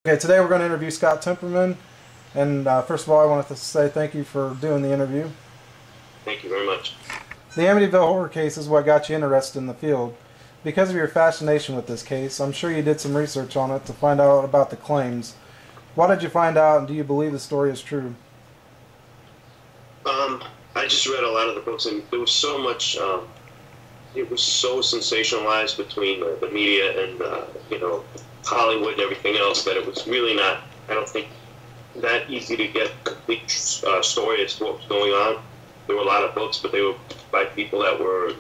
Okay, today we're going to interview Scott Tepperman, and first of all I wanted to say thank you for doing the interview. Thank you very much. The Amityville horror case is what got you interested in the field. Because of your fascination with this case, I'm sure you did some research on it to find out about the claims. What did you find out, and do you believe the story is true? I just read a lot of the books, and there was so much, it was so sensationalized between the media and, Hollywood and everything else that it was really not, I don't think, that easy to get a complete story as to what was going on. There were a lot of books, but they were by people that were,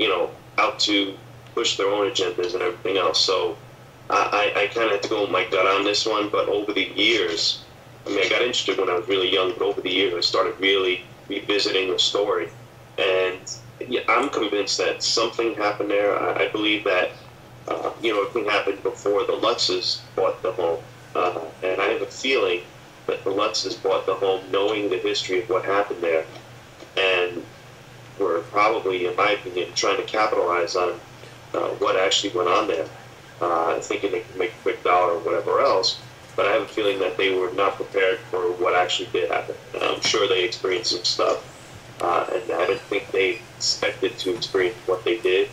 out to push their own agendas and everything else. So I kind of had to go with my gut on this one, but over the years, I got interested when I was really young, but over the years I started really revisiting the story. And yeah, I'm convinced that something happened there. I believe that it happened before the Lutzes bought the home. And I have a feeling that the Lutzes bought the home knowing the history of what happened there, and were probably, in my opinion, trying to capitalize on what actually went on there, thinking they could make a quick dollar or whatever else. But I have a feeling that they were not prepared for what actually did happen. I'm sure they experienced some stuff, and I didn't think they expected to experience what they did.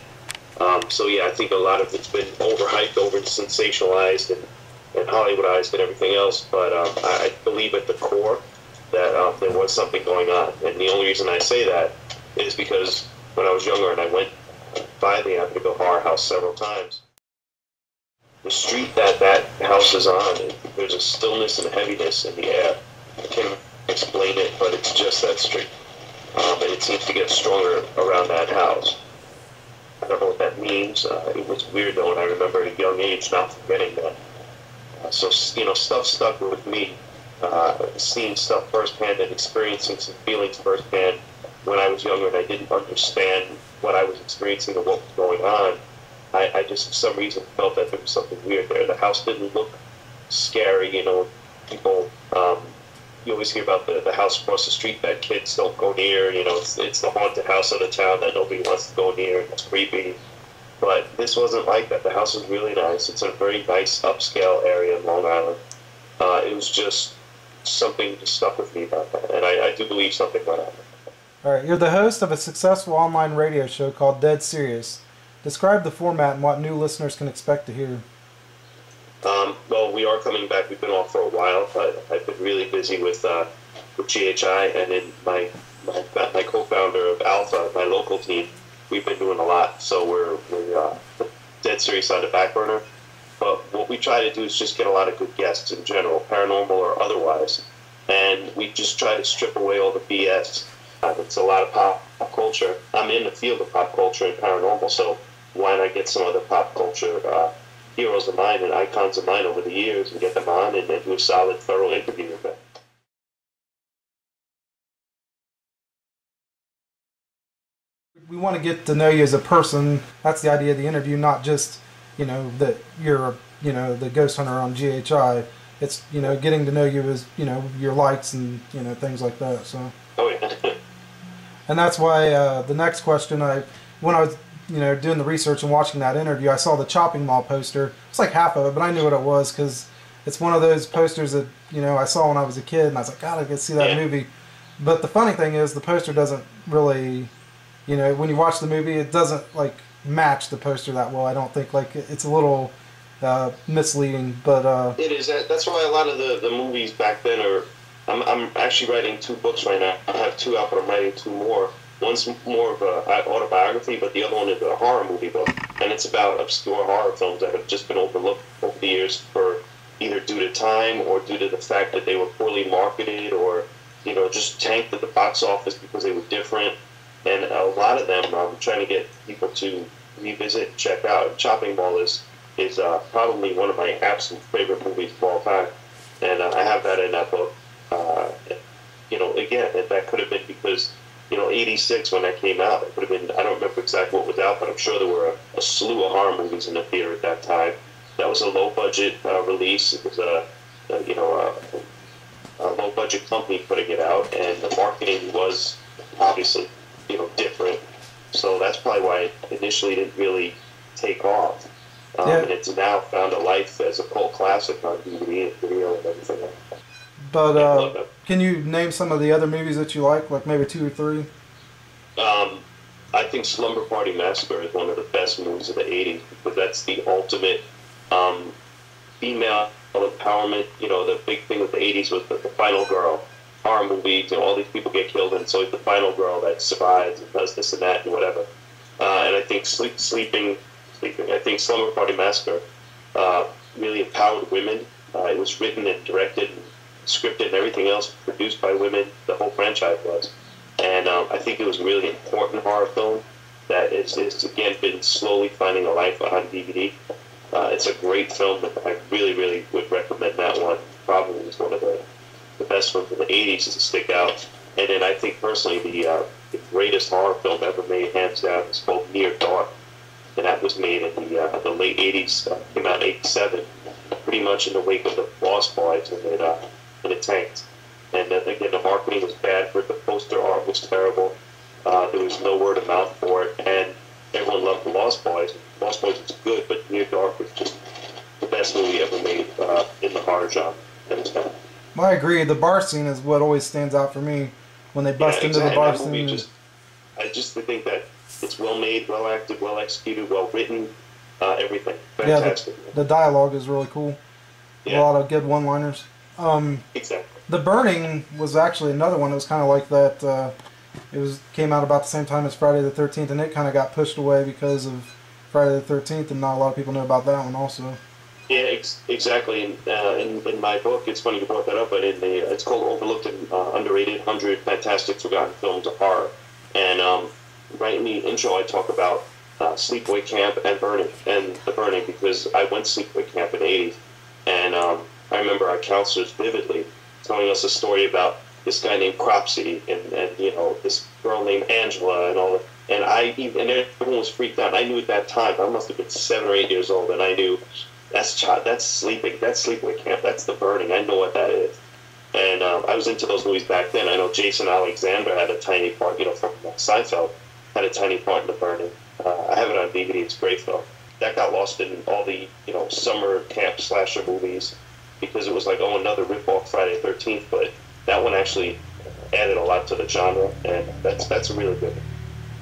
So yeah, I think a lot of it's been overhyped, over sensationalized, and Hollywoodized and everything else. But I believe at the core that there was something going on. And the only reason I say that is because when I was younger and I went by the Amityville Horror House several times, the street that house is on, there's a stillness and heaviness in the air. I can't explain it, but it's just that street. And it seems to get stronger around that house. I don't know what that means. It was weird though, and I remember at a young age not forgetting that. So stuff stuck with me. Seeing stuff firsthand and experiencing some feelings firsthand when I was younger and I didn't understand what I was experiencing and what was going on. I just, for some reason, felt that there was something weird there. The house didn't look scary, people, you always hear about the house across the street that kids don't go near, it's the haunted house of the town that nobody wants to go near, and it's creepy. But this wasn't like that. The house is really nice. It's a very nice upscale area in Long Island. It was just something that stuck with me about that, and I do believe something about it. All right, you're the host of a successful online radio show called Dead Serious. Describe the format and what new listeners can expect to hear. Well, we are coming back. We've been off for a while, but I've been really busy with GHI, and then my co-founder of Alpha, my local team. We've been doing a lot, so we're Dead Serious on the back burner. But what we try to do is just get a lot of good guests in general, paranormal or otherwise, and we just try to strip away all the BS. It's a lot of pop culture. I'm in the field of pop culture and paranormal, so why not get some other pop culture heroes of mine and icons of mine over the years and get them on and do a solid, thorough interview with them. We want to get to know you as a person. That's the idea of the interview, not just, that you're, the ghost hunter on GHI. It's, getting to know you as, your likes and, things like that. So. Oh, yeah. And that's why the next question, when I was, doing the research and watching that interview, I saw the Chopping Mall poster. It's like half of it, but I knew what it was because it's one of those posters that, I saw when I was a kid, and I was like, God, I could see that movie. But the funny thing is, the poster doesn't really, when you watch the movie, it doesn't, match the poster that well. I don't think, it's a little misleading, but... It is. That's why a lot of the movies back then are... I'm actually writing 2 books right now. I have 2 out, but I'm writing 2 more. One's more of an autobiography, but the other one is a horror movie book. And it's about obscure horror films that have just been overlooked over the years for either due to time or due to the fact that they were poorly marketed or, just tanked at the box office because they were different. And a lot of them I'm trying to get people to revisit and check out. Chopping Mall is probably one of my absolute favorite movies of all time. And I have that in that book. Again, that could have been because, 86 when that came out, it could have been, I don't remember exactly what was out, but I'm sure there were a slew of horror movies in the theater at that time. That was a low-budget release. It was a low-budget company putting it out, and the marketing was obviously, different. So that's probably why it initially didn't really take off. And it's now found a life as a cult classic on DVD and video and But Yeah, I love them. can you name some of the other movies that you like maybe two or three? I think Slumber Party Massacre is one of the best movies of the '80s because that's the ultimate um, female empowerment. You know, the big thing with the '80s was the final girl. Horror movies, you know, all these people get killed, and it's always the final girl that survives and does this and that and whatever. And I think sleeping. I think Slumber Party Massacre really empowered women. It was written and directed and scripted and everything else produced by women. The whole franchise was. And I think it was a really important horror film that is again been slowly finding a life on DVD. It's a great film. I really, really would recommend that one. Probably is one of the best ones in the '80s to stick out. And then I think personally the greatest horror film ever made, hands down, is called Near Dark, and that was made in the late '80s. Came out in '87, pretty much in the wake of the Lost Boys, and it tanked. And again, the marketing was bad for it. The poster art was terrible. There was no word of mouth for it, and everyone loved the Lost Boys. Lost Boys was good, but Near Dark was just the best movie ever made in the horror genre. Well, I agree. The bar scene is what always stands out for me when they bust into the bar scene. I just think that it's well made, well acted, well executed, well written, everything. Fantastic. Yeah, the dialogue is really cool. Yeah. A lot of good one-liners. Exactly. The Burning was actually another one that was kind of like that. Came out about the same time as Friday the 13th, and it kind of got pushed away because of Friday the 13th, and not a lot of people know about that one also. Yeah, exactly. In my book, it's funny you brought that up, but it's called Overlooked and Underrated: 100 Fantastic Forgotten Films of Horror. And right in the intro, I talk about Sleepaway Camp and The Burning, because I went Sleepaway Camp in the '80s, and I remember our counselors vividly telling us a story about this guy named Cropsy and you know, this girl named Angela and all that. And everyone was freaked out. I knew at that time, I must have been 7 or 8 years old, and I knew that's Sleepaway Camp, that's The Burning. I know what that is. And I was into those movies back then. I know Jason Alexander had a tiny part, you know, from Seinfeld, had a tiny part in The Burning. I have it on DVD. It's a great film. That got lost in all the, you know, summer camp slasher movies because it was like, oh, another rip-off Friday the 13th. But that one actually added a lot to the genre, and that's a really good one.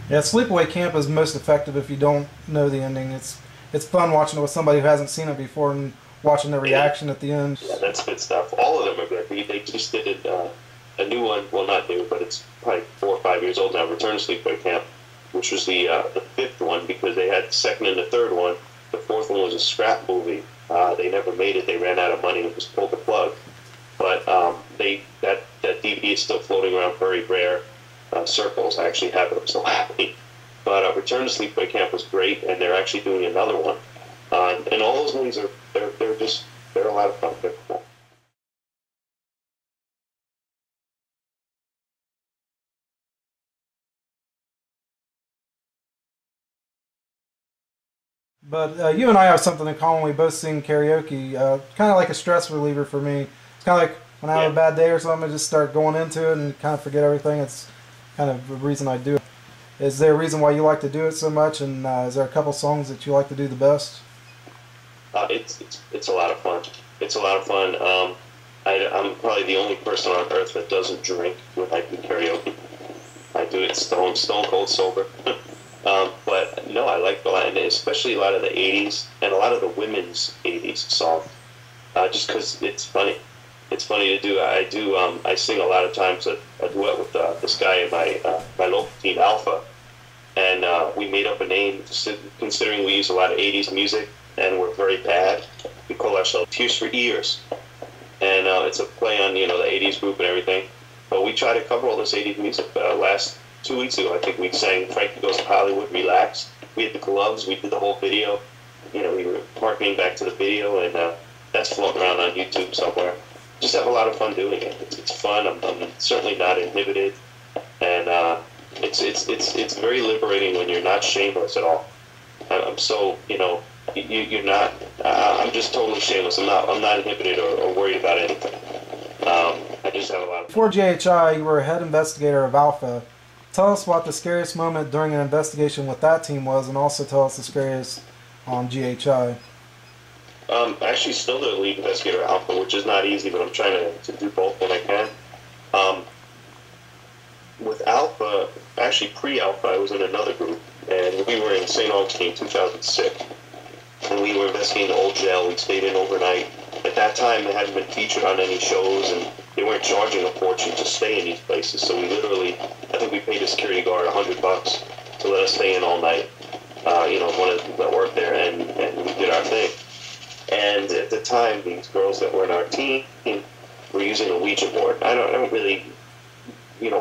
Yeah, Sleepaway Camp is most effective if you don't know the ending. It's fun watching it with somebody who hasn't seen it before and watching their reaction at the end. Yeah, that's good stuff. All of them are good. They just did a new one. Well, not new, but it's probably 4 or 5 years old now. Return to Sleepaway Camp, which was the 5th one because they had the 2nd and the 3rd one. The 4th one was a scrap movie. They never made it. They ran out of money and just pulled the plug. But that DVD is still floating around very rare circles. I actually have it. I'm so happy. But Return to Sleepaway Camp was great, and they're actually doing another one. And all those movies they're a lot of fun. They're cool. But you and I have something in common. We both sing karaoke. Kind of like a stress reliever for me. It's kind of like when I have a bad day or something, I just start going into it and kind of forget everything. It's kind of the reason I do it. Is there a reason why you like to do it so much? And is there a couple songs that you like to do the best? It's a lot of fun. It's a lot of fun. I'm probably the only person on earth that doesn't drink when I do karaoke. I do it stone cold sober. But no, I like a lot, and especially a lot of the '80s and a lot of the women's '80s songs. Just because it's funny. It's funny to do. I sing a lot of times a duet with this guy in my local team, Alpha, and we made up a name considering we use a lot of '80s music and we're very bad. We call ourselves Tears for Ears, and it's a play on, you know, the '80s group and everything. But we try to cover all this '80s music. Last 2 weeks ago, I think we sang "Frankie Goes to Hollywood," "Relax." We had the gloves. We did the whole video. You know, we were marketing back to the video, and that's floating around on YouTube somewhere. Just have a lot of fun doing it. It's fun. I'm certainly not inhibited, and it's very liberating when you're not shameless at all. I'm so, you know, you're not. I'm just totally shameless. I'm not inhibited or worried about anything. I just have a lot of fun. Before GHI, you were a head investigator of Alpha. Tell us what the scariest moment during an investigation with that team was, and also tell us the scariest on GHI. Actually, still the lead investigator alpha, which is not easy, but I'm trying to do both when I can. Um, with alpha, actually pre-alpha, I was in another group, and we were in St. Augustine, 2006, and we were investigating the old jail. We stayed in overnight. At that time, they hadn't been featured on any shows, and they weren't charging a fortune to stay in these places. So we literally, I think we paid the security guard $100 to let us stay in all night. One of the people that worked there, and we did our thing. And at the time, these girls that were in our team were using a Ouija board. I don't really,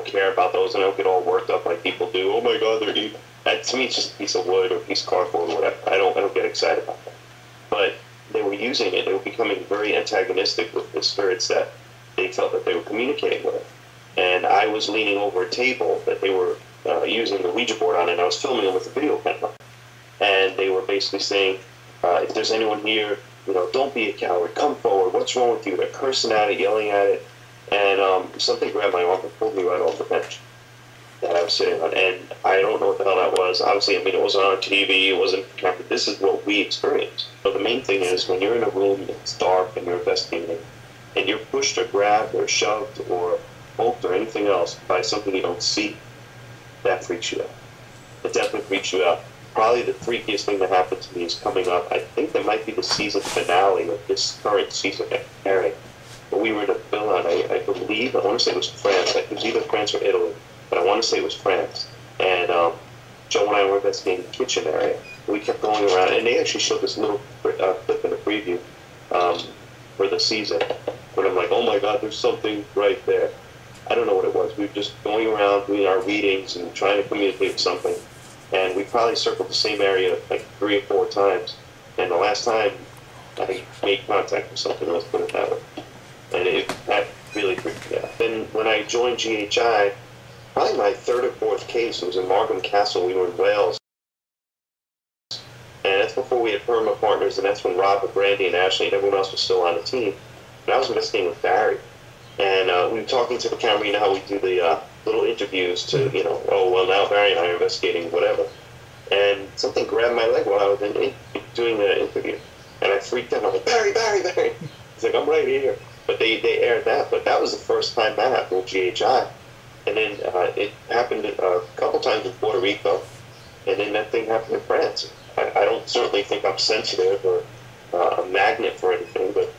care about those. I don't get all worked up like people do. Oh my God, they're evil. To me, it's just a piece of wood or a piece of cardboard or whatever. I don't get excited about that. But they were using it. They were becoming very antagonistic with the spirits that they felt that they were communicating with. And I was leaning over a table that they were using the Ouija board on, and I was filming them with a video camera. And they were basically saying, if there's anyone here, don't be a coward. Come forward. What's wrong with you? They're cursing at it, yelling at it. And something grabbed my arm and pulled me right off the bench that I was sitting on. And I don't know what the hell that was. Obviously, it wasn't on TV. It wasn't. This is what we experienced. So the main thing is when you're in a room that's dark and you're investigating, and you're pushed or grabbed or shoved or poked or anything else by something you don't see, that freaks you out. It definitely freaks you out. Probably the freakiest thing that happened to me is coming up. I think that might be the season finale of this current season airing. But we were in a villa, and I believe, I want to say it was France. It was either France or Italy, but I want to say it was France. And Joe and I were investigating the kitchen area. We kept going around, and they actually showed this little clip in the preview for the season. But I'm like, oh my God, there's something right there. I don't know what it was. We were just going around doing our readings and trying to communicate with something. And we probably circled the same area like 3 or 4 times. And the last time I made contact with something, let's put it that way. And that really freaked me out. Then when I joined GHI, probably my 3rd or 4th case, it was in Markham Castle. We were in Wales. And that's before we had perma partners, and that's when Rob, Brandy, and Ashley, and everyone else was still on the team. And I was investigating with Barry. And we were talking to the camera, how we do the little interviews to, oh, well, now Barry and I are investigating whatever. And something grabbed my leg while I was doing the interview. And I freaked out. I'm like, Barry, Barry, Barry. He's like, I'm right here. But they aired that. But that was the first time that happened with GHI. And then it happened a couple times in Puerto Rico. And then that thing happened in France. I don't certainly think I'm sensitive or a magnet for anything, but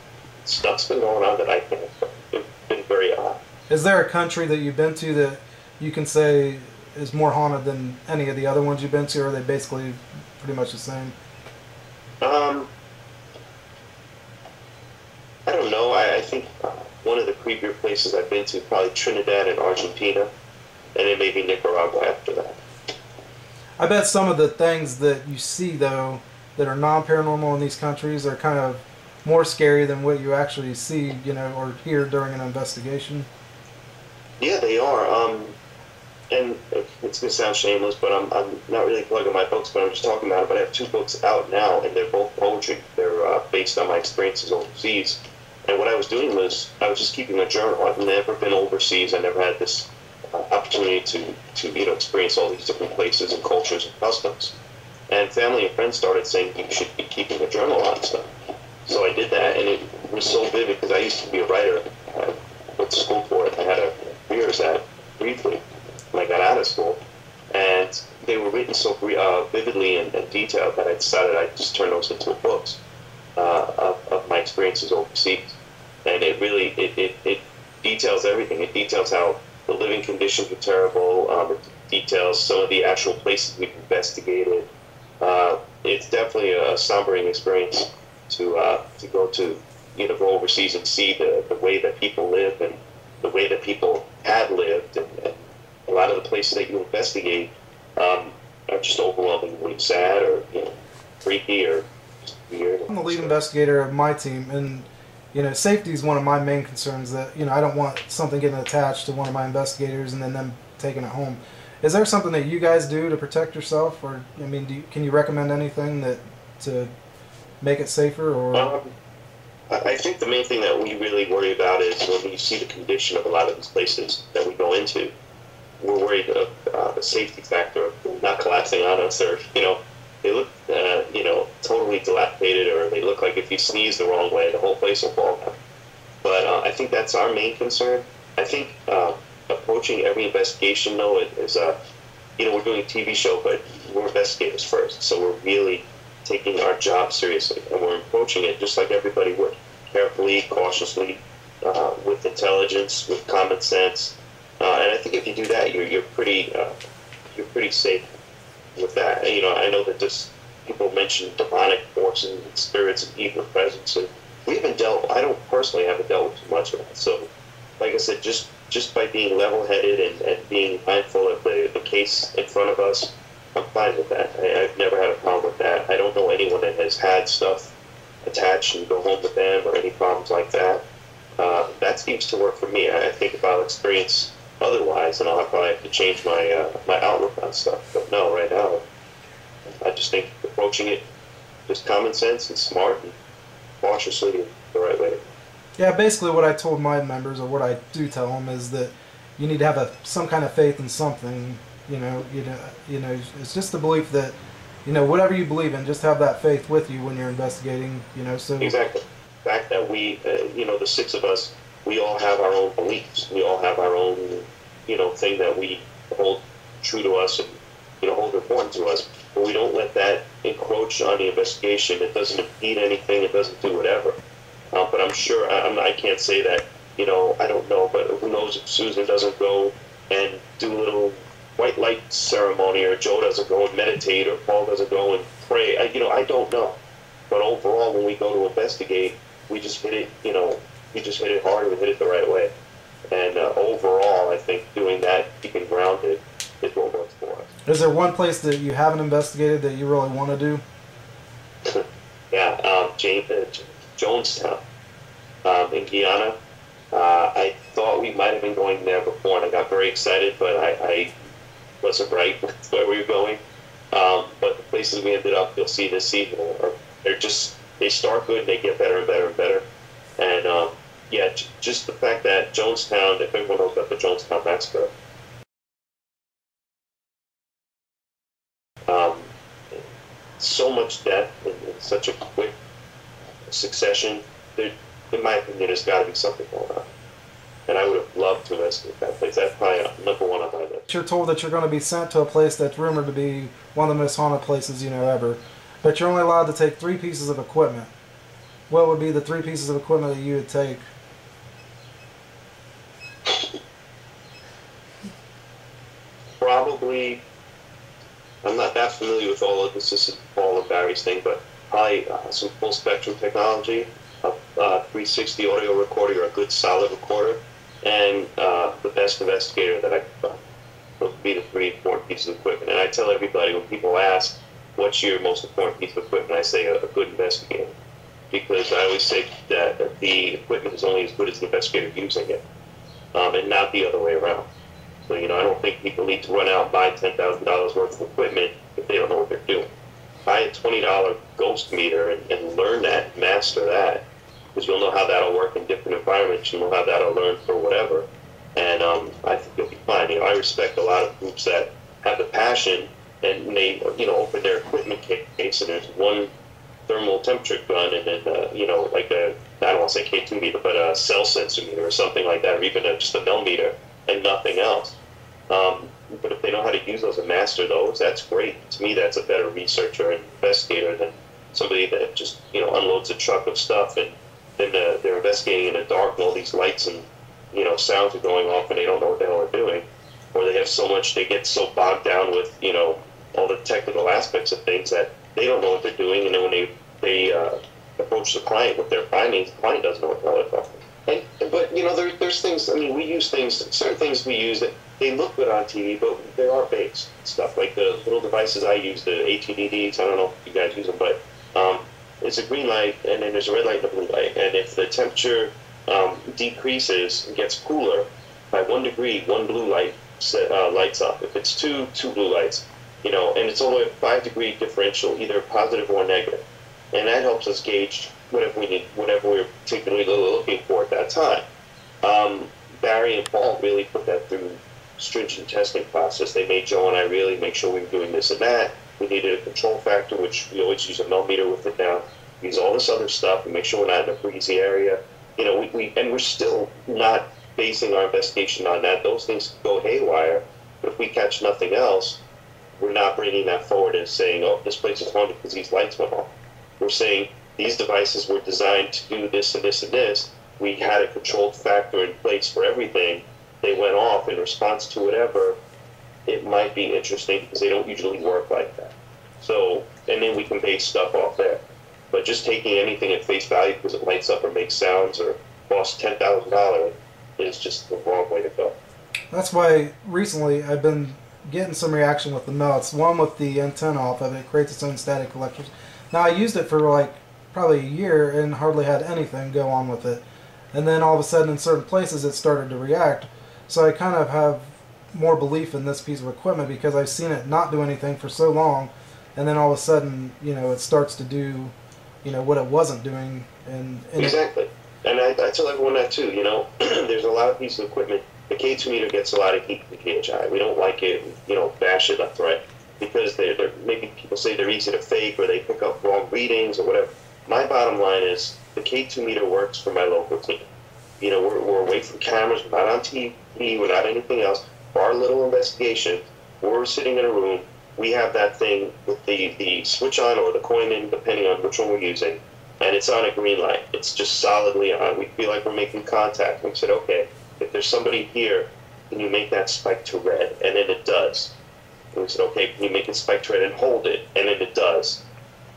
stuff's been going on that I can't. It's been very odd. Is there a country that you've been to that you can say is more haunted than any of the other ones you've been to, or are they basically pretty much the same? I don't know. I think one of the creepier places I've been to is probably Trinidad and Argentina, and then maybe Nicaragua after that. I bet some of the things that you see, though, that are non-paranormal in these countries are kind of more scary than what you actually see, or hear during an investigation. Yeah, they are. And it's going to sound shameless, but I'm not really plugging my books, but I'm just talking about it. But I have 2 books out now, and they're both poetry. They're based on my experiences overseas. And what I was doing was I was just keeping a journal. I've never been overseas. I never had this opportunity to experience all these different places and cultures and customs. And family and friends started saying you should be keeping a journal on stuff. So I did that, and it was so vivid because I used to be a writer. I went to school for it. I had a career as that briefly when I got out of school. And they were written so vividly and detailed that I decided I'd just turn those into books of my experiences overseas. And it really, it details everything. It details how the living conditions were terrible. It details some of the actual places we've investigated. It's definitely a sombering experience to go to, go overseas and see the way that people live and the way that people had lived, and a lot of the places that you investigate are just overwhelmingly sad or freaky or just weird. I'm the lead investigator of my team, and safety is one of my main concerns. That I don't want something getting attached to one of my investigators and then them taking it home. Is there something that you guys do to protect yourself, or can you recommend anything to make it safer? Or I think the main thing that we really worry about is when we see the condition of a lot of these places that we go into, we're worried of the safety factor of not collapsing on us, or they look totally dilapidated, or they look like if you sneeze the wrong way, the whole place will fall down. But I think that's our main concern. I think approaching every investigation, though, is we're doing a TV show, but we're investigators first, so we're really taking our job seriously, and we're approaching it just like everybody would, carefully, cautiously, with intelligence, with common sense, and I think if you do that, you're pretty safe with that. I know that people mention demonic forces and spirits and evil presence, and I don't personally haven't dealt with too much of that. So, like I said, just by being level-headed and being mindful of the case in front of us, I'm fine with that. I've never had a problem with that. I don't know anyone that has had stuff attached and go home with them or any problems like that. That seems to work for me. I think if I'll experience otherwise, and I'll probably have to change my outlook on stuff. But no, right now, I just think approaching it just common sense and smart and cautiously is the right way. Yeah, basically what I told my members, or what I do tell them, is that you need to have some kind of faith in something. It's just the belief that, whatever you believe in, just have that faith with you when you're investigating. So exactly. The fact that we, the six of us, we all have our own beliefs. We all have our own, thing that we hold true to us and, hold important to us. But we don't let that encroach on the investigation. It doesn't impede anything. It doesn't do whatever. But I'm sure, I can't say that, I don't know, but who knows if Susan doesn't go and do a little white light ceremony, or Joe doesn't go and meditate, or Paul doesn't go and pray. I don't know. But overall, when we go to investigate, we just hit it, we just hit it hard and we hit it the right way. And overall, I think doing that, keeping grounded, is what works for us. Is there one place that you haven't investigated that you really want to do? Yeah, Jonestown in Guyana. I thought we might have been going there before, and I got very excited, but I wasn't right with where we were going. But the places we ended up, you'll see this season, they start good and they get better and better and better. And just the fact that Jonestown, if everyone knows about the Jonestown massacre, so much death in such a quick succession. In my opinion, there's got to be something going on. And I would have loved to investigate that place. That's probably number one on my list. You're told that you're going to be sent to a place that's rumored to be one of the most haunted places ever. But you're only allowed to take 3 pieces of equipment. What would be the 3 pieces of equipment that you would take? Probably, I'm not that familiar with all of this. This is Paul and Barry's thing, but probably some full spectrum technology, a 360 audio recorder, or a good solid recorder, and the best investigator that I could find. Those would be the 3 important pieces of equipment. And I tell everybody, when people ask, what's your most important piece of equipment, I say a good investigator. Because I always say that the equipment is only as good as the investigator using it, and not the other way around. So, I don't think people need to run out and buy $10,000 worth of equipment if they don't know what they're doing. Buy a $20 ghost meter and learn that, master that, because you'll know how that'll work in different environments. You'll know how that'll learn for whatever. And I think you'll be fine. I respect a lot of groups that have the passion and they, open their equipment case and there's one thermal temperature gun and then, like I don't want to say K2 meter, but a cell sensor meter or something like that, or even just a bell meter and nothing else. But if they know how to use those and master those, that's great. To me, that's a better researcher and investigator than somebody that just, unloads a truck of stuff and then they're investigating in the dark and all these lights and, sounds are going off and they don't know what the hell they're doing. Or they get so bogged down with, all the technical aspects of things that they don't know what they're doing, and then when they approach the client with their findings, the client doesn't know what the hell they're talking. But there's things. We use things. Certain things we use that they look good on TV, but they are based stuff like the little devices I use, the ATDDs. I don't know if you guys use them, but it's a green light, and then there's a red light and a blue light. And if the temperature decreases and gets cooler by 1 degree, 1 blue light lights up. If it's two blue lights. And it's only a 5-degree differential, either positive or negative. And that helps us gauge whatever we need, whatever we're particularly looking for at that time. Barry and Paul really put that through stringent testing process. They made Joe and I really make sure we were doing this and that. We needed a control factor, which we always use a millimeter with it now. We use all this other stuff. We make sure we're not in a breezy area. You know, and we're still not basing our investigation on that. Those things go haywire. But if we catch nothing else, we're not bringing that forward and saying, oh, this place is haunted because these lights went off. We're saying these devices were designed to do this and this and this. We had a controlled factor in place for everything. They went off in response to whatever. It might be interesting because they don't usually work like that. So, and then we can base stuff off there. But just taking anything at face value because it lights up or makes sounds or costs $10,000 is just the wrong way to go. That's why recently I've been getting some reaction with the melts. One with the antenna off of it, it creates its own static collectors. Now I used it for like probably a year and hardly had anything go on with it. And then all of a sudden in certain places it started to react. So I kind of have more belief in this piece of equipment because I've seen it not do anything for so long, and then all of a sudden, you know, it starts to do, you know, what it wasn't doing. And exactly. And I tell everyone that too. You know, there's a lot of pieces of equipment. The K2 meter gets a lot of heat from the PHI. We don't like it, you know, bash it left, right, because they're maybe people say they're easy to fake or they pick up wrong readings or whatever. My bottom line is the K2 meter works for my local team. You know, we're away from cameras, we're not on TV, we're not anything else. For our little investigation, we're sitting in a room, we have that thing with the switch on or the coin in, depending on which one we're using, and it's on a green light. It's just solidly on. We feel like we're making contact. We said, okay, if there's somebody here, can you make that spike to red? And then it does. And we said, okay, can you make it spike to red and hold it? And then it does.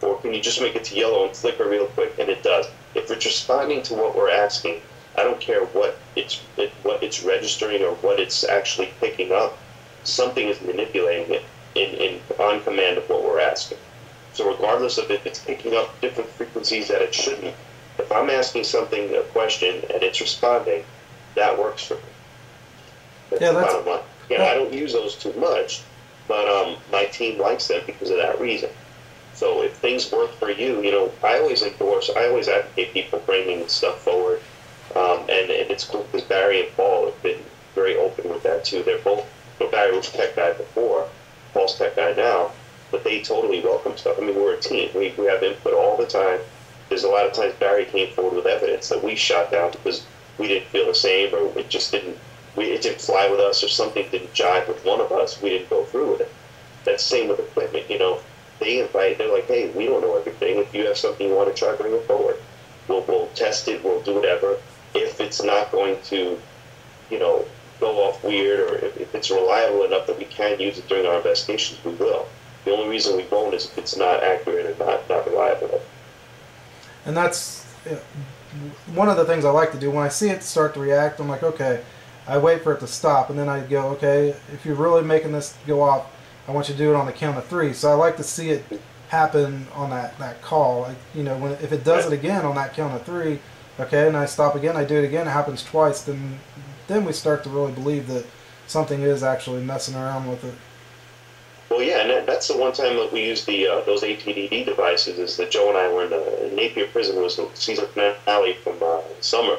Or can you just make it to yellow and flicker real quick? And it does. If it's responding to what we're asking, I don't care what it's registering or what it's actually picking up. Something is manipulating it in on command of what we're asking. So regardless of if it's picking up different frequencies that it shouldn't, if I'm asking something, a question, and it's responding, that works for me. That's the bottom line. Yeah, I don't use those too much, but my team likes them because of that reason. So if things work for you, you know, I always advocate people bringing stuff forward. And it's cool because Barry and Paul have been very open with that too. They're both, well, Barry was a tech guy before, Paul's tech guy now, but they totally welcome stuff. I mean, we're a team. We have input all the time. There's a lot of times Barry came forward with evidence that we shot down because we didn't feel the same or it just didn't, it didn't fly with us or something didn't jive with one of us. We didn't go through with it. That's the same with equipment, you know. They invite, they're like, hey, we don't know everything. If you have something you want to try, bring it forward. We'll test it, we'll do whatever. If it's not going to, you know, go off weird, or if it's reliable enough that we can use it during our investigations, we will. The only reason we won't is if it's not accurate and not reliable. And that's one of the things I like to do. When I see it start to react, I'm like, okay, I wait for it to stop, and then I go, okay, if you're really making this go off, I want you to do it on the count of 3. So I like to see it happen on that call. Like, you know, if it does it again on that count of 3, okay, and I stop again, I do it again, it happens twice, then we start to really believe that something is actually messing around with it. Well, yeah, and that's the one time that we used those ATDD devices, is that Joe and I were in Napier Prison. It was the season finale from summer,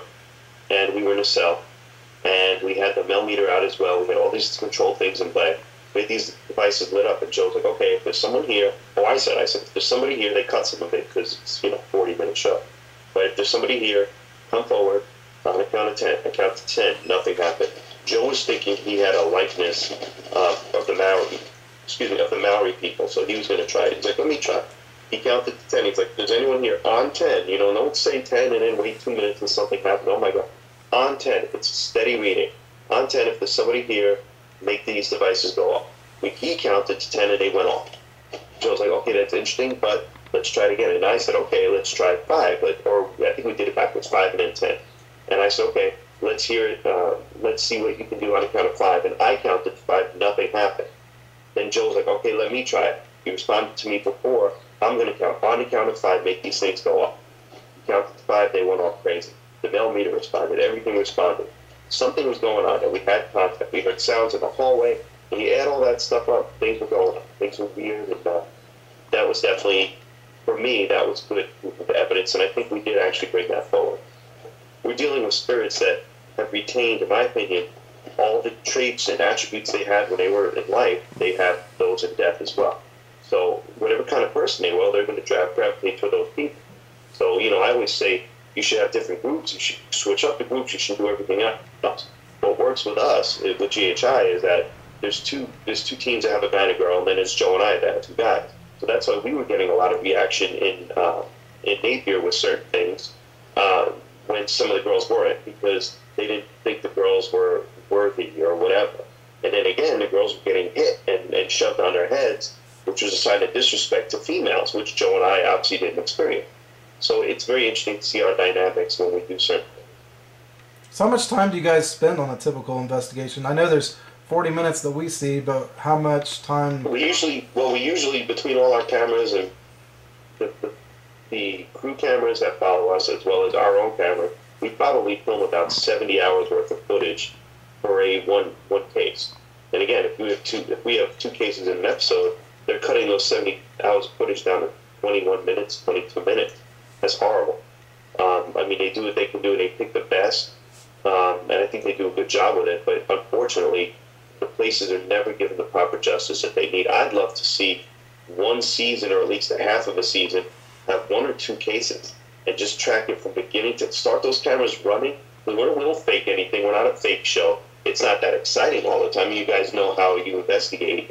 and we were in a cell, and we had the millimeter out as well. We had all these control things in play. We had these devices lit up, and Joe's like, okay, if there's someone here, I said, if there's somebody here, they cut some of it because it's, you know, 40-minute show. But if there's somebody here, come forward, on the count of 10. I count to 10, nothing happened. Joe was thinking he had a likeness of the Maori people, so he was going to try it. He's like, let me try. He counted to 10. He's like, does anyone here on 10? You know, don't say 10 and then wait 2 minutes and something happened. Oh my God. On 10, it's a steady reading. On 10, if there's somebody here, make these devices go off. He counted to 10 and they went off. Joe's like, okay, that's interesting, but let's try it again. And I said, okay, let's try 5. Or I think we did it backwards, 5 and then 10. And I said, okay, let's hear it. Let's see what you can do on a count of 5. And I counted to 5, nothing happened. Then Joe's like, okay, let me try it. You responded to me before. I'm going to count. On the count of 5, make these things go off. He counted to 5, they went off crazy. The millimeter responded. Everything responded. Something was going on, and we had contact. We heard sounds in the hallway. When you add all that stuff up, things were going on. Things were weird, and that was definitely, for me, that was good evidence, and I think we did actually bring that forward. We're dealing with spirits that have retained, in my opinion, all the traits and attributes they had when they were in life. They have those in death as well. So whatever kind of person they were, they're going to gravitate toward those people. So, I always say you should have different groups. You should switch up the groups. You should do everything else. What works with us, with GHI, is that there's two teams that have a guy and a girl, and then there's Joe and I that have two guys. So that's why we were getting a lot of reaction in Napier with certain things when some of the girls weren't, because they didn't think the girls were worthy or whatever. And then again, the girls were getting hit and shoved on their heads, which was a sign of disrespect to females, which Joe and I obviously didn't experience. So it's very interesting to see our dynamics when we do certain things. So how much time do you guys spend on a typical investigation? I know there's 40 minutes that we see, but how much time? We usually between all our cameras and the crew cameras that follow us, as well as our own camera, we probably film about 70 hours worth of footage for a one case. And again, if we have two cases in an episode, they're cutting those 70 hours of footage down to 21 minutes, 22 minutes. That's horrible. I mean, they do what they can do. They pick the best, and I think they do a good job with it. But unfortunately, the places are never given the proper justice that they need. I'd love to see one season, or at least a half of a season, have one or two cases and just track it from beginning to start those cameras running. We don't fake anything. We're not a fake show. It's not that exciting all the time. You guys know how you investigate.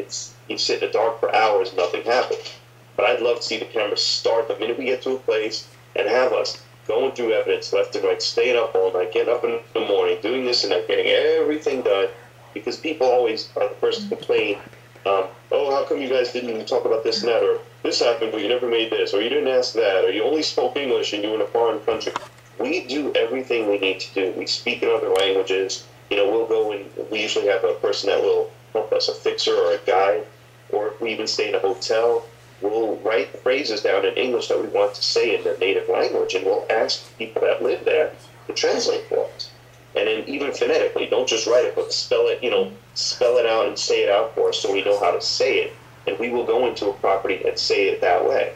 You sit in the dark for hours, nothing happens. But I'd love to see the cameras start the minute we get to a place and have us going through evidence left and right, staying up all night, getting up in the morning, doing this and that, getting everything done, because people always are the first to complain, oh, how come you guys didn't even talk about this and that, or this happened but you never made this, or you didn't ask that, or you only spoke English and you were in a foreign country. We do everything we need to do. We speak in other languages. We'll go and we usually have a person that will help us, a fixer or a guide, or if we even stay in a hotel, we'll write phrases down in English that we want to say in their native language, and we'll ask people that live there to translate for us. And then even phonetically, don't just write it, but spell it out and say it out for us so we know how to say it. And we will go into a property and say it that way.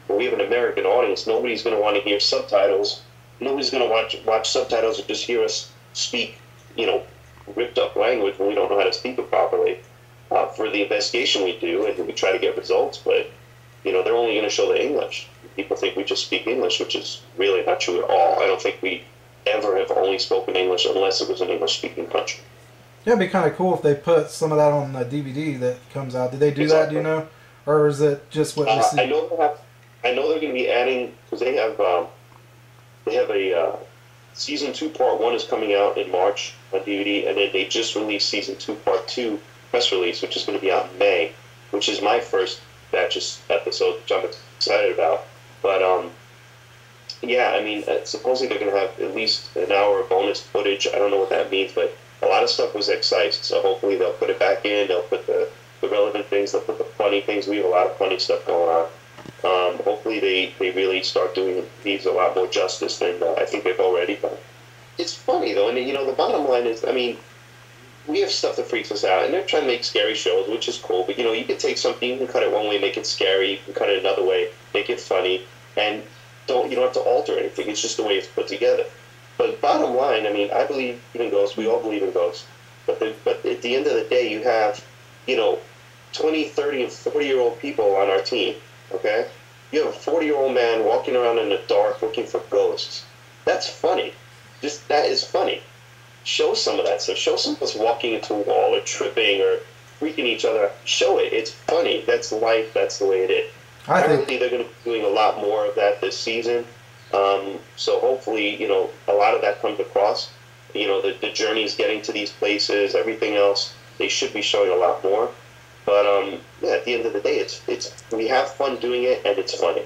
But we have an American audience. Nobody's going to want to hear subtitles. Nobody's going to watch subtitles or just hear us speak, ripped up language when we don't know how to speak it properly. For the investigation we do, and we try to get results, but they're only going to show the English. People think we just speak English, which is really not true at all. I don't think we ever have only spoken English unless it was an English-speaking country. Yeah, it'd be kind of cool if they put some of that on the DVD that comes out. Did they do Exactly. that, do you know? Or is it just what we see? I know they're going to be adding, because they have a season 2 part 1 is coming out in March on DVD, and then they just released season 2 part 2 press release, which is going to be out in May, which is my first batch of episodes, which I'm excited about. But yeah, I mean, supposedly they're going to have at least an hour of bonus footage. I don't know what that means, but a lot of stuff was excised, so hopefully they'll put it back in. They'll put the relevant things. They'll put the funny things. We have a lot of funny stuff going on. Hopefully they really start doing these a lot more justice than I think they've already done. It's funny, though, and the bottom line is, I mean, we have stuff that freaks us out, and they're trying to make scary shows, which is cool, but you can take something, you can cut it one way, make it scary, you can cut it another way, make it funny, and you don't have to alter anything. It's just the way it's put together. But bottom line, I mean, I believe in ghosts. We all believe in ghosts. But at the end of the day, you have 20, 30, and 40-year-old people on our team. Okay, you have a 40-year-old man walking around in the dark looking for ghosts. That's funny. That is funny. Show some of that stuff. Show some of us walking into a wall or tripping or freaking each other out. Show it. It's funny. That's life. That's the way it is. I think they're going to be doing a lot more of that this season. So hopefully, a lot of that comes across. The journeys getting to these places, everything else, they should be showing a lot more. But yeah, at the end of the day, it's we have fun doing it, and it's funny.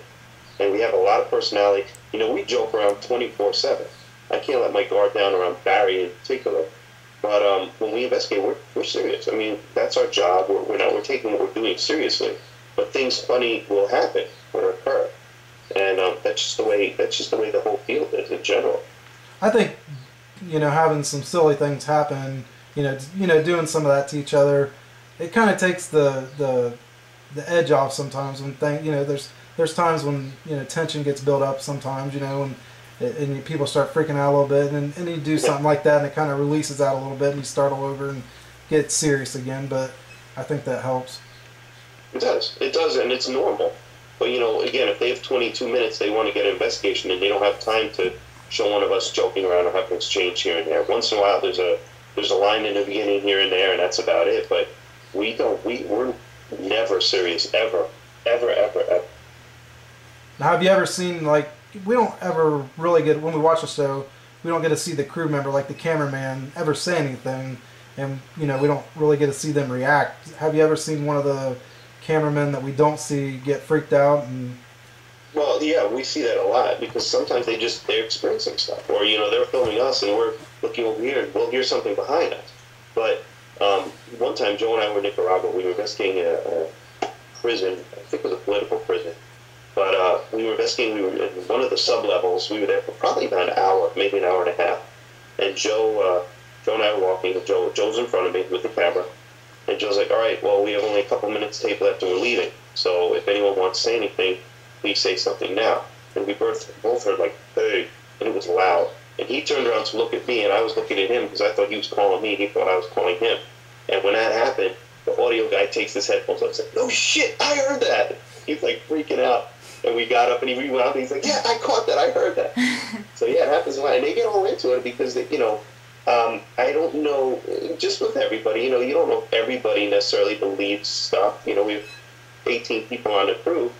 And we have a lot of personality. We joke around 24/7. I can't let my guard down around Barry in particular. But when we investigate, we're serious. I mean, that's our job. We're taking what we're doing seriously. But things funny will happen or occur, and that's just the way the whole field is in general. I think having some silly things happen, doing some of that to each other, it kind of takes the edge off sometimes. When there's times when tension gets built up sometimes, and people start freaking out a little bit, and you do something like that, and it kind of releases that a little bit, and you start all over and get serious again. But I think that helps. It does, and it's normal. But you know, again, if they have 22 minutes, they want to get an investigation, and they don't have time to show one of us joking around or have an exchange here and there. Once in a while, there's a line in the beginning here and there, and that's about it. But we're never serious, ever, ever, ever, ever. Now, have you ever seen, like, we don't ever really get, when we watch a show, we don't get to see the crew member, like the cameraman, ever say anything, and, you know, we don't really get to see them react. Have you ever seen one of the cameramen that we don't see get freaked out? And Well, yeah, we see that a lot because sometimes they're experiencing stuff, or you know, they're filming us and we're looking over here and we'll hear something behind us. But one time, Joe and I were in Nicaragua. We were investigating a prison. I think it was a political prison. But we were investigating. We were in one of the sub levels. We were there for probably about an hour, maybe an hour and a half. And Joe and I were walking. Joe's in front of me with the camera. And Joe's like, "All right, well, we have only a couple minutes tape left, and we're leaving. So if anyone wants to say anything, please say something now." And we both heard like, "Hey," and it was loud. And he turned around to look at me, and I was looking at him because I thought he was calling me. He thought I was calling him. And when that happened, the audio guy takes his headphones off and said, "No shit, I heard that." He's like freaking out. And we got up and he rewound and he's like, "Yeah, I caught that, I heard that." So yeah, it happens a lot. And they get all into it because, they, you know, I don't know, just with everybody, you know, you don't know if everybody necessarily believes stuff. You know, we have 18 people on the crew,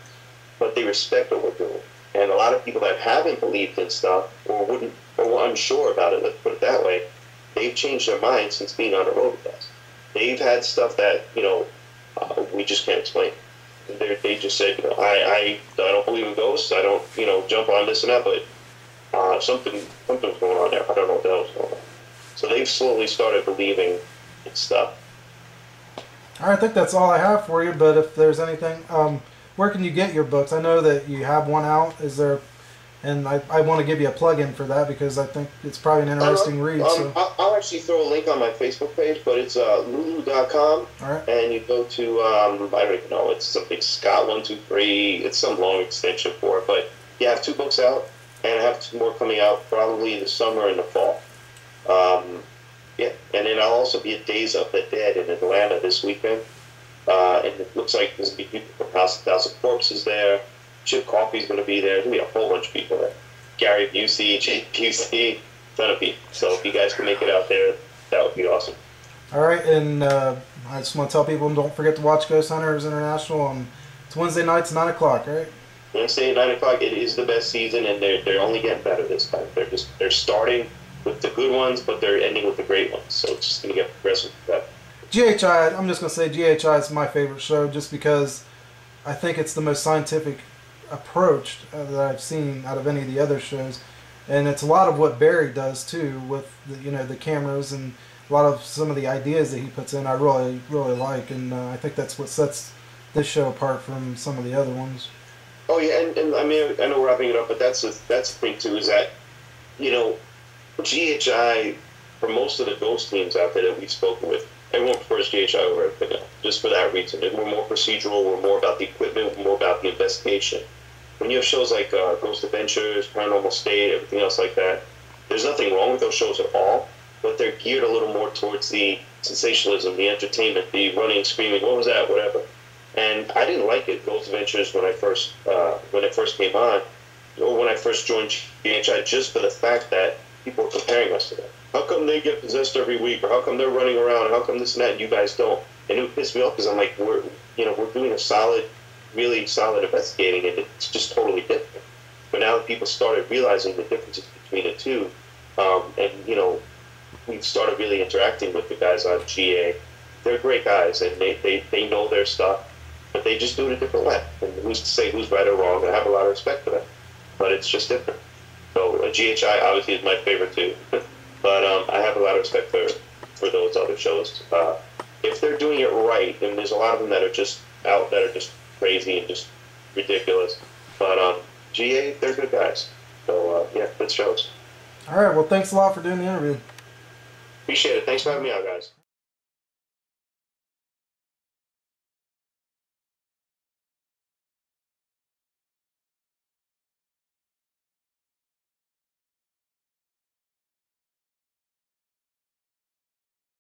but they respect what we're doing. And a lot of people that haven't believed in stuff or were unsure about it, let's put it that way, they've changed their minds since being on the road with us. They've had stuff that, you know, we just can't explain. They just said, you know, I don't believe in ghosts. I don't, you know, jump on this and that, but something's going on there. I don't know what the hell's going on. So they've slowly started believing in stuff. all right, I think that's all I have for you. But if there's anything, where can you get your books? I know that you have one out. Is there? And I want to give you a plug-in for that because I think it's probably an interesting read. So. I'll actually throw a link on my Facebook page, but it's lulu.com. All right. And you go to, I don't even know, it's something Scott123. It's some long extension for it. But yeah, I have 2 books out, and I have 2 more coming out probably in the summer and the fall. Yeah, and then I'll also be at Days of the Dead in Atlanta this weekend. And it looks like there's going to be people from House of Corpses there. Chip Coffey's going to be there. There's going to be a whole bunch of people there. Gary Busey, Jake Busey, ton of people. So if you guys can make it out there, that would be awesome. All right, and I just want to tell people, don't forget to watch Ghost Hunters International. It's Wednesday nights, 9 o'clock, right? Wednesday at 9 o'clock, it is the best season, and they're only getting better this time. They're starting with the good ones, but they're ending with the great ones. So it's just going to get progressive with that. GHI, I'm just going to say GHI is my favorite show just because I think it's the most scientific approach that I've seen out of any of the other shows, and it's a lot of what Barry does too with the cameras and a lot of some of the ideas that he puts in. I really like, and I think that's what sets this show apart from some of the other ones. Oh yeah, and I mean, I know we're wrapping it up, but that's the thing too, is that, you know, GHI, for most of the ghost teams out there that we've spoken with, everyone prefers GHI over everything else, just for that reason. We're more procedural, we're more about the equipment, we're more about the investigation. When you have shows like Ghost Adventures, Paranormal State, everything else like that, there's nothing wrong with those shows at all, but they're geared a little more towards the sensationalism, the entertainment, the running, screaming, what was that, whatever. And I didn't like it, Ghost Adventures, when it first came on, or when I first joined GHI, just for the fact that people were comparing us to them. How come they get possessed every week, or how come they're running around, how come this and that, and you guys don't? And it would piss me off because I'm like, we're doing a really solid investigating, and it's just totally different. But now that people started realizing the differences between the two, and we've started really interacting with the guys on GA. They're great guys, and they know their stuff, but they just do it a different way. And who's to say who's right or wrong? I have a lot of respect for them, but it's just different. So GHI obviously is my favorite too, but I have a lot of respect for those other shows. If they're doing it right, and there's a lot of them that are just out, that are just crazy and just ridiculous, but GA, they're good guys. So yeah, good shows. All right, well, thanks a lot for doing the interview. Appreciate it. Thanks for having me out, guys.